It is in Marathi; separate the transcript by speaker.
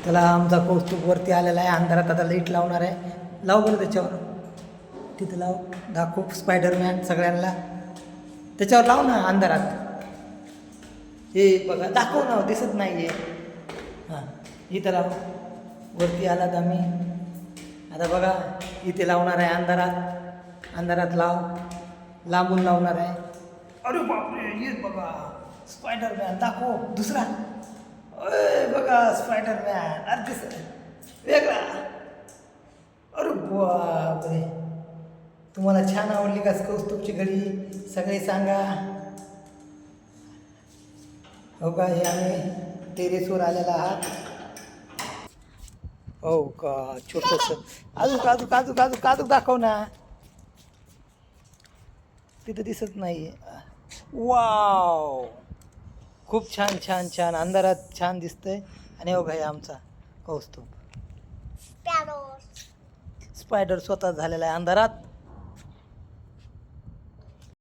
Speaker 1: त्याला आमचा कौस्तुभ वरती आलेला आहे. अंधारात आता लाईट लावणार आहे. लाव बरं त्याच्यावर, तिथं लाव, दाखव स्पायडरमॅन सगळ्यांना. त्याच्यावर लाव ना अंधारात. हे बघा दाखव ना, दिसत नाही आहे. हां इथं लाव, वरती आलात आम्ही. आता बघा इथे लावणार आहे अंधारात. अंधारात लाव, लांबून लावणार आहे. अरे बापरे, ये बघा स्पायडरमॅन. दाखव दुसरा. अरे बघा स्पायडरमॅन. अरे दिसत वेगळा. अरे बापरे, तुम्हाला छान आवडली का कौस्तुभची घडी? सगळे सांगा. हो का, हे आम्ही टेरेसवर आलेला आहात. हो का, छोटंसं अजून अजून अजून अजून अजून दाखव ना. तिथं दिसत नाही. वाव, खूप छान छान छान अंधारात छान दिसतंय. आणि हो हे आमचा कौस्तुभ स्पायडर स्वतः झालेला आहे अंधारात.